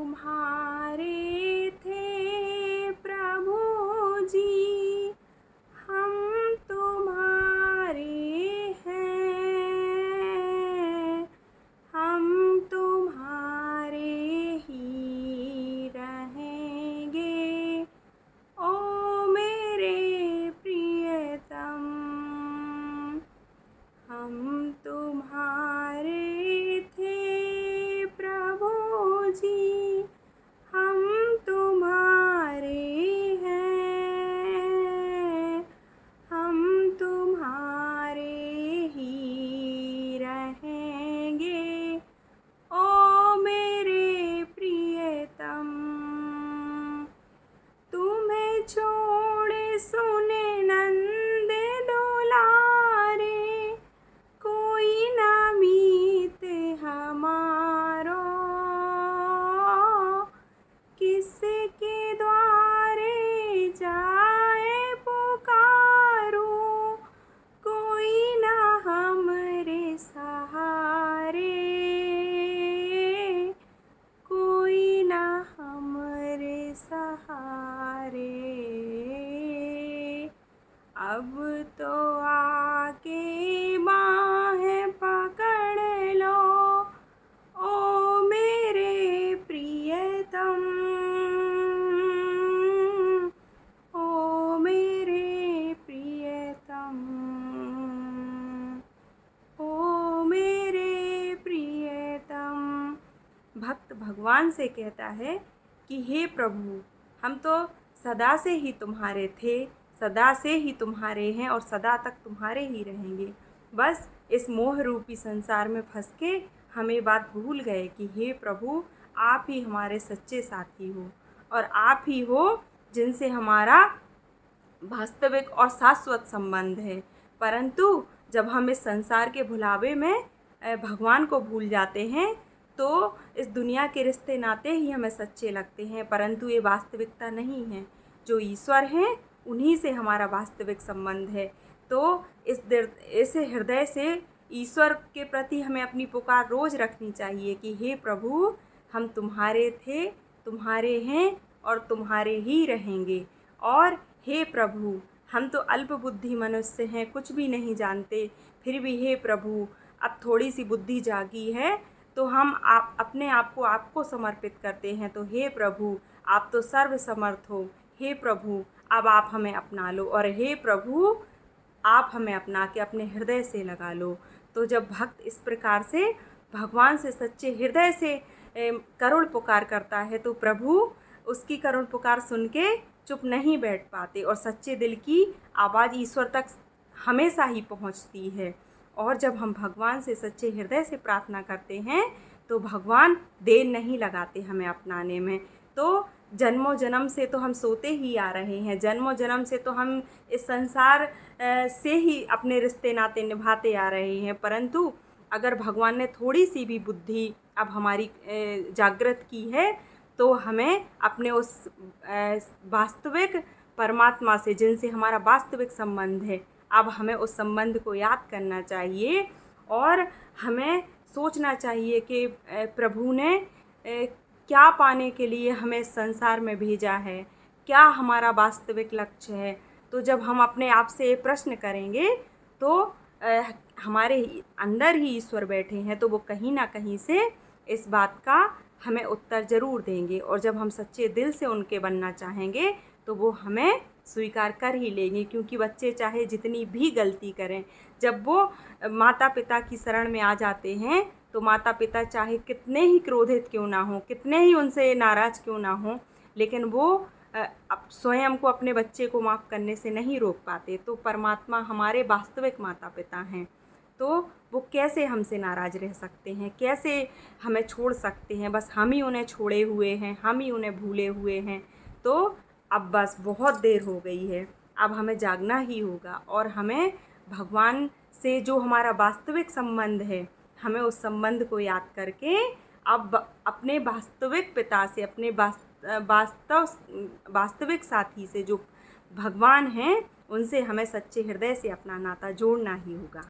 तुम्हारे थे प्रभु जी, हम तुम्हारे हैं, हम तुम्हारे ही रहेंगे। ओ मेरे प्रियतम, हम तुम्हारे थे प्रभु जी, हम तुम्हारे हैं, हम तुम्हारे ही रहेंगे। ओ मेरे प्रियतम, तुम्हें छोड़े सुने नंद दुलारे, कोई ना मीत हमारो, किसके द्वारे जाए पुकारो, कोई ना हमरे सहारे, कोई ना हमरे सहारे। अब तो आके बाहें पकड़ लो, ओ मेरे प्रियतम, ओ मेरे प्रियतम, ओ मेरे प्रियतम। भक्त भगवान से कहता है कि हे प्रभु, हम तो सदा से ही तुम्हारे थे, सदा से ही तुम्हारे हैं और सदा तक तुम्हारे ही रहेंगे। बस इस मोह रूपी संसार में फंस के हम ये बात भूल गए कि हे प्रभु, आप ही हमारे सच्चे साथी हो और आप ही हो जिनसे हमारा वास्तविक और शाश्वत संबंध है। परंतु जब हम इस संसार के भुलावे में भगवान को भूल जाते हैं तो इस दुनिया के रिश्ते नाते ही हमें सच्चे लगते हैं, परंतु ये वास्तविकता नहीं है। जो ईश्वर हैं उन्हीं से हमारा वास्तविक संबंध है। तो इस हृदय से ईश्वर के प्रति हमें अपनी पुकार रोज़ रखनी चाहिए कि हे प्रभु, हम तुम्हारे थे, तुम्हारे हैं और तुम्हारे ही रहेंगे। और हे प्रभु, हम तो अल्प बुद्धि मनुष्य हैं, कुछ भी नहीं जानते, फिर भी हे प्रभु अब थोड़ी सी बुद्धि जागी है तो हम अपने आप को आपको समर्पित करते हैं। तो हे प्रभु, आप तो सर्व समर्थ हो। हे प्रभु, अब आप हमें अपना लो और हे प्रभु, आप हमें अपना के अपने हृदय से लगा लो। तो जब भक्त इस प्रकार से भगवान से सच्चे हृदय से करुण पुकार करता है तो प्रभु उसकी करुण पुकार सुन के चुप नहीं बैठ पाते और सच्चे दिल की आवाज़ ईश्वर तक हमेशा ही पहुंचती है। और जब हम भगवान से सच्चे हृदय से प्रार्थना करते हैं तो भगवान देर नहीं लगाते हमें अपनाने में। तो जन्मों जन्म से तो हम सोते ही आ रहे हैं, जन्मों जन्म से तो हम इस संसार से ही अपने रिश्ते नाते निभाते आ रहे हैं, परंतु अगर भगवान ने थोड़ी सी भी बुद्धि अब हमारी जागृत की है तो हमें अपने उस वास्तविक परमात्मा से जिनसे हमारा वास्तविक संबंध है, अब हमें उस संबंध को याद करना चाहिए और हमें सोचना चाहिए कि प्रभु ने क्या पाने के लिए हमें संसार में भेजा है, क्या हमारा वास्तविक लक्ष्य है। तो जब हम अपने आप से प्रश्न करेंगे तो हमारे अंदर ही ईश्वर बैठे हैं, तो वो कहीं ना कहीं से इस बात का हमें उत्तर ज़रूर देंगे। और जब हम सच्चे दिल से उनके बनना चाहेंगे तो वो हमें स्वीकार कर ही लेंगे, क्योंकि बच्चे चाहे जितनी भी गलती करें, जब वो माता पिता की शरण में आ जाते हैं तो माता पिता चाहे कितने ही क्रोधित क्यों ना हो, कितने ही उनसे नाराज़ क्यों ना हो, लेकिन वो स्वयं को अपने बच्चे को माफ़ करने से नहीं रोक पाते। तो परमात्मा हमारे वास्तविक माता पिता हैं, तो वो कैसे हमसे नाराज़ रह सकते हैं, कैसे हमें छोड़ सकते हैं। बस हम ही उन्हें छोड़े हुए हैं, हम ही उन्हें भूले हुए हैं। तो अब बस बहुत देर हो गई है, अब हमें जागना ही होगा और हमें भगवान से जो हमारा वास्तविक संबंध है, हमें उस संबंध को याद करके अब अपने वास्तविक पिता से, अपने वास्तविक साथी से जो भगवान हैं, उनसे हमें सच्चे हृदय से अपना नाता जोड़ना ही होगा।